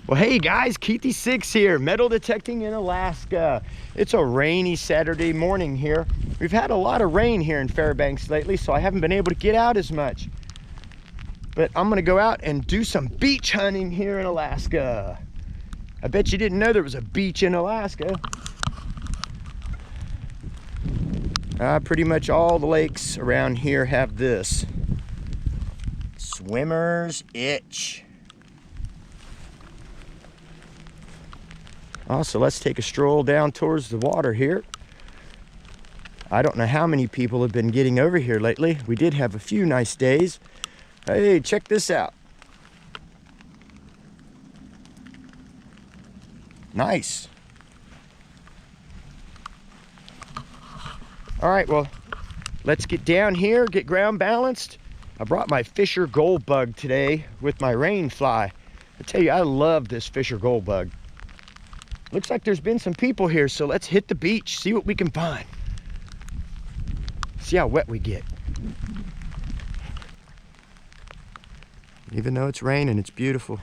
Well, hey guys, Keithy6 here, metal detecting in Alaska. It's a rainy Saturday morning here. We've had a lot of rain here in Fairbanks lately, so I haven't been able to get out as much. But I'm gonna go out and do some beach hunting here in Alaska. I bet you didn't know there was a beach in Alaska. Pretty much all the lakes around here have this. Swimmer's itch. So let's take a stroll down towards the water here. I don't know how many people have been getting over here lately. We did have a few nice days. Hey, check this out. Nice. All right, well, let's get down here, get ground balanced. I brought my Fisher gold bug today with my rain fly. I tell you, I love this Fisher gold bug. Looks like there's been some people here, so let's hit the beach, see what we can find. See how wet we get. Even though it's raining, it's beautiful.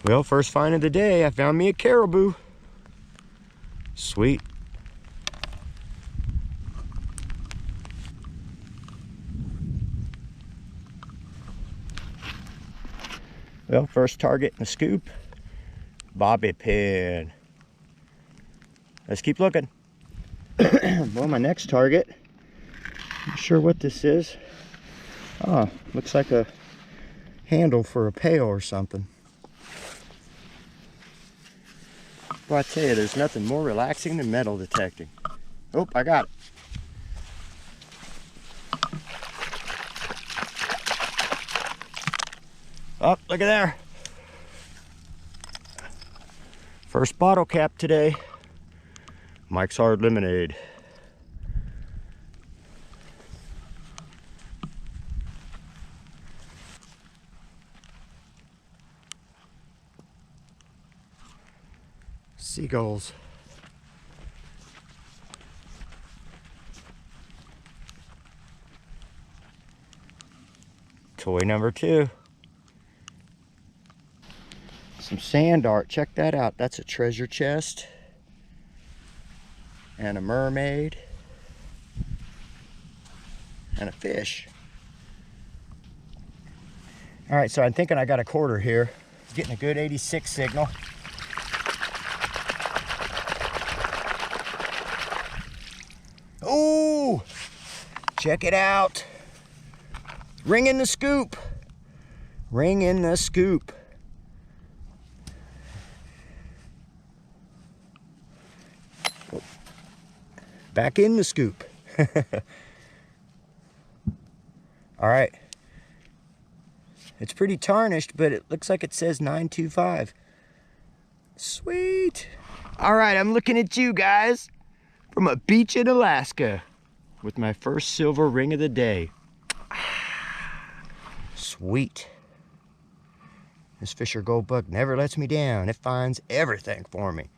Well, first find of the day, I found me a caribou. Sweet. Well, first target in the scoop, bobby pin. Let's keep looking. Well, my next target, not sure what this is. Looks like a handle for a pail or something. Well, I tell you, there's nothing more relaxing than metal detecting. Oh, I got it. Oh, look at there. First bottle cap today. Mike's Hard Lemonade. Seagulls. Toy number 2. Some sand art. Check that out. That's a treasure chest. And a mermaid. And a fish. Alright, so I'm thinking I got a quarter here. Getting a good 86 signal. Oh! Check it out. Ring in the scoop. Ring in the scoop. Back in the scoop. All right. It's pretty tarnished, but it looks like it says 925. Sweet. All right, I'm looking at you guys from a beach in Alaska with my first silver ring of the day. Sweet. This Fisher gold bug never lets me down. It finds everything for me.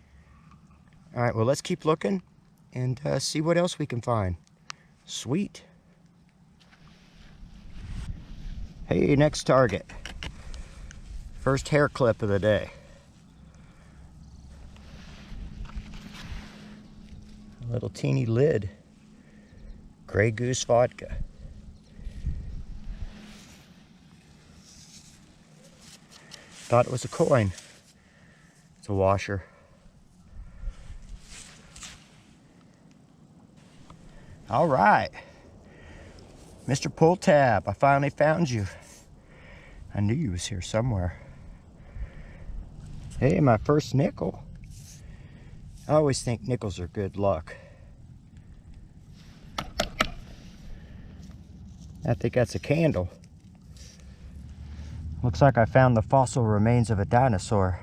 All right, well, let's keep looking and see what else we can find. Sweet. Hey, next target. First hair clip of the day. A little teeny lid. Grey Goose vodka. Thought it was a coin. It's a washer. All right, Mr. Pull Tab, I finally found you. I knew you was here somewhere. Hey, my first nickel. I always think nickels are good luck. I think that's a candle. Looks like I found the fossil remains of a dinosaur.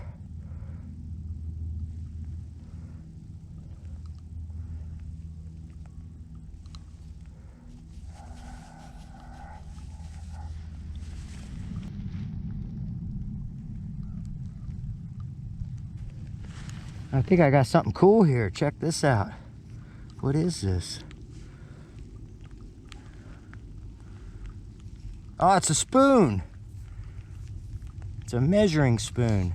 I think I got something cool here. Check this out. What is this? Oh, it's a spoon. It's a measuring spoon.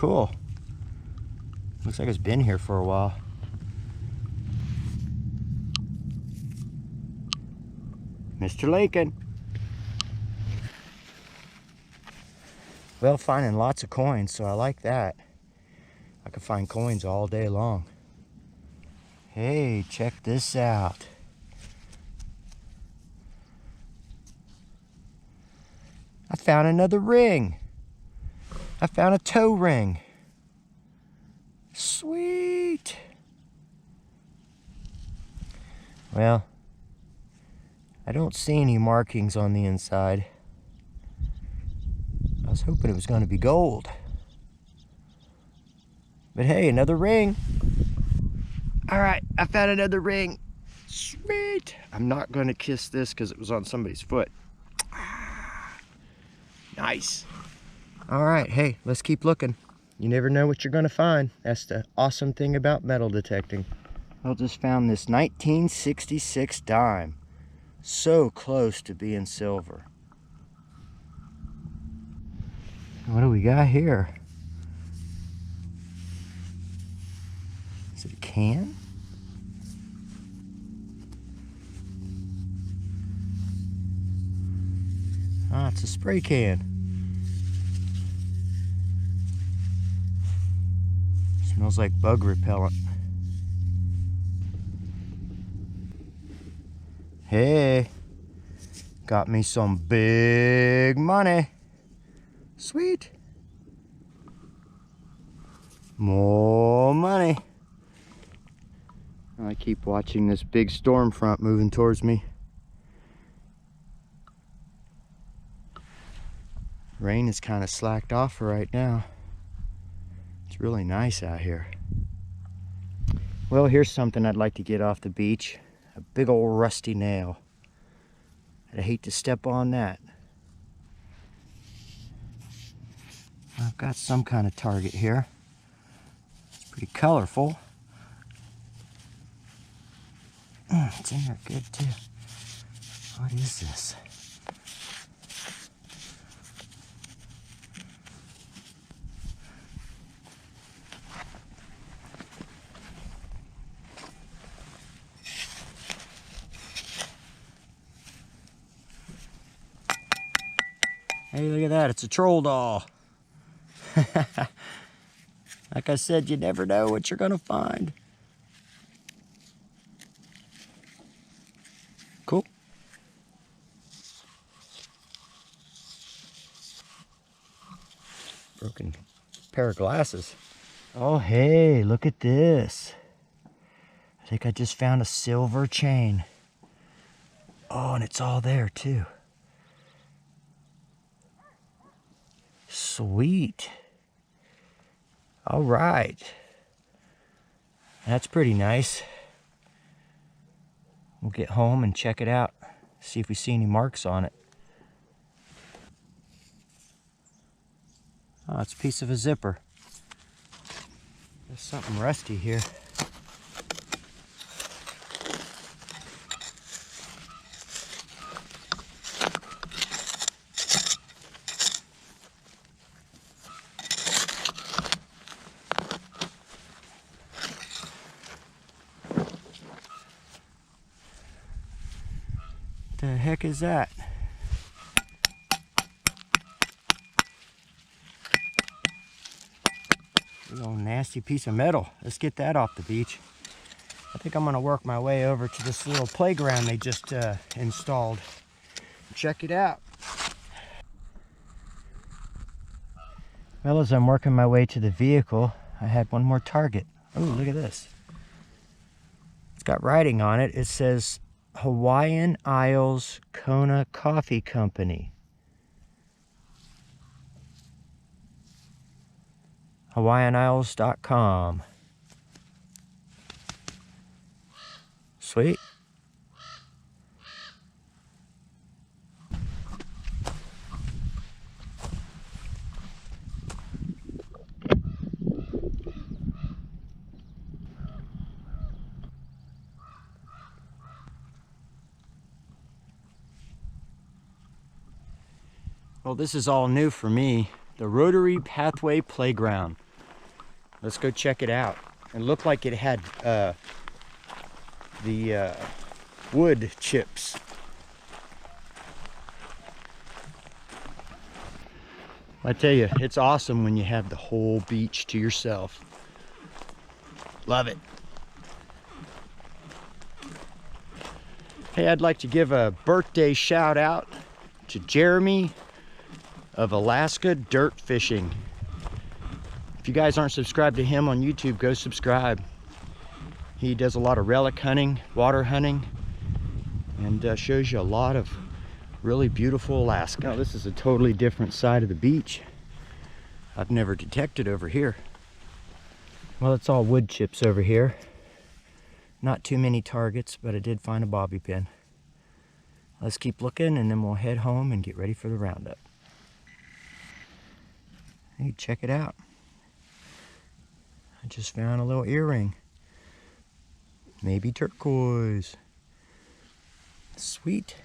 Cool. Looks like it's been here for a while. Mr. Lakin. Well, finding lots of coins, so I like that. I can find coins all day long. Hey, check this out. I found another ring. I found a toe ring. Sweet. Well, I don't see any markings on the inside. I was hoping it was going to be gold. But hey, another ring. All right, I found another ring. Sweet. I'm not going to kiss this because it was on somebody's foot. Nice. All right, hey, let's keep looking. You never know what you're going to find. That's the awesome thing about metal detecting. I just found this 1966 dime. So close to being silver. What do we got here? Is it a can? Ah, it's a spray can. Smells like bug repellent. Hey, got me some big money. Sweet. More money. I keep watching this big storm front moving towards me. Rain is kind of slacked off for right now. It's really nice out here. Well, here's something I'd like to get off the beach. A big old rusty nail. I'd hate to step on that. I've got some kind of target here. It's pretty colorful. It's in there good too. What is this? Hey, look at that, it's a troll doll. Like I said, you never know what you're gonna find. Cool. Broken pair of glasses. Oh, hey, look at this. I think I just found a silver chain. Oh, and it's all there too. Sweet. All right. That's pretty nice. We'll get home and check it out. See if we see any marks on it. Oh, it's a piece of a zipper. There's something rusty here. The heck is that? Big old nasty piece of metal. Let's get that off the beach. I think I'm gonna work my way over to this little playground they just installed. Check it out. Well, as I'm working my way to the vehicle, I had one more target. Oh, look at this. It's got writing on it. It says Hawaiian Isles Kona Coffee Company. HawaiianIsles.com. Sweet. Well, this is all new for me. The Rotary Pathway Playground. Let's go check it out. It looked like it had the wood chips. I tell you, it's awesome when you have the whole beach to yourself. Love it. Hey, I'd like to give a birthday shout out to Jeremy of Alaska Dirt Fishing. If you guys aren't subscribed to him on YouTube, go subscribe. He does a lot of relic hunting, water hunting, and shows you a lot of really beautiful Alaska. Now, this is a totally different side of the beach. I've never detected over here. Well, it's all wood chips over here. Not too many targets, but I did find a bobby pin. Let's keep looking and then we'll head home and get ready for the roundup. Hey, check it out. I just found a little earring. Maybe turquoise. Sweet.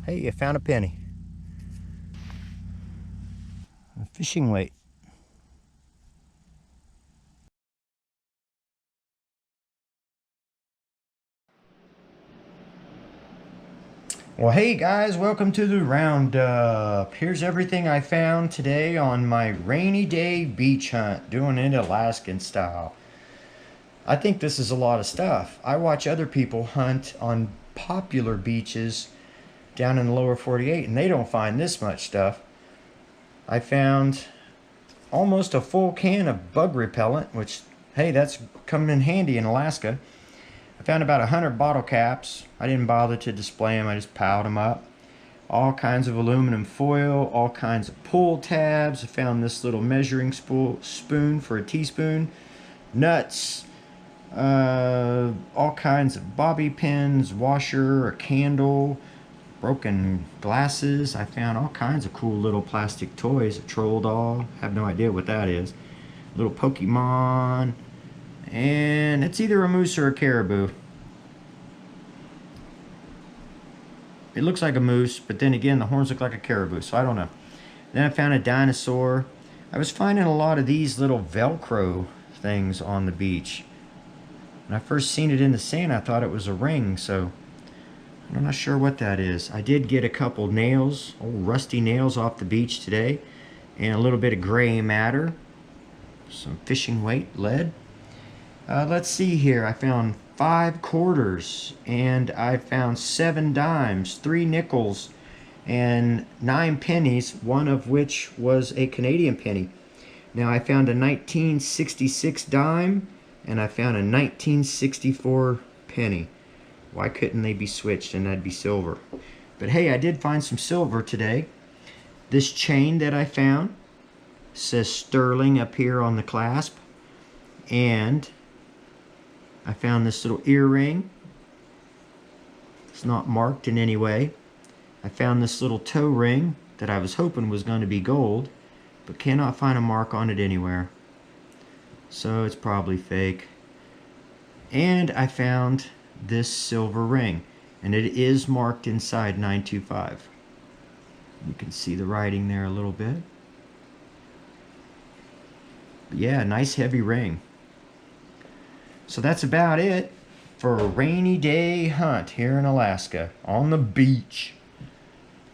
Hey, you found a penny. A fishing weight. Well, hey guys, welcome to the roundup. Here's everything I found today on my rainy day beach hunt, doing it Alaskan style. I think this is a lot of stuff. I watch other people hunt on popular beaches down in the lower 48 and they don't find this much stuff. I found almost a full can of bug repellent, which, hey, that's coming in handy in Alaska. I found about 100 bottle caps. I didn't bother to display them, I just piled them up. All kinds of aluminum foil, all kinds of pull tabs. I found this little measuring spoon for a teaspoon. Nuts, all kinds of bobby pins, washer, a candle, broken glasses. I found all kinds of cool little plastic toys. A troll doll, have no idea what that is. Little Pokemon. And it's either a moose or a caribou. It looks like a moose, but then again, the horns look like a caribou, so I don't know. Then I found a dinosaur. I was finding a lot of these little Velcro things on the beach. When I first seen it in the sand, I thought it was a ring, so I'm not sure what that is. I did get a couple nails, old rusty nails off the beach today, and a little bit of gray matter. Some fishing weight, lead. Let's see here. I found 5 quarters and I found 7 dimes, 3 nickels, and 9 pennies, one of which was a Canadian penny. Now I found a 1966 dime and I found a 1964 penny. Why couldn't they be switched and that'd be silver? But hey, I did find some silver today. This chain that I found says sterling up here on the clasp, and I found this little earring. It's not marked in any way. I found this little toe ring that I was hoping was going to be gold, but cannot find a mark on it anywhere. So it's probably fake. And I found this silver ring, and it is marked inside 925. You can see the writing there a little bit. But yeah, nice heavy ring. So that's about it for a rainy day hunt here in Alaska on the beach.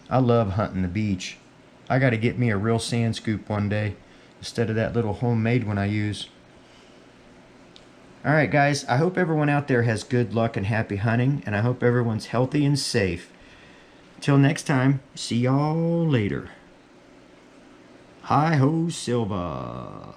I love hunting the beach. I got to get me a real sand scoop one day instead of that little homemade one I use. Alright guys, I hope everyone out there has good luck and happy hunting, and I hope everyone's healthy and safe. Till next time, see y'all later. Hi ho Silva.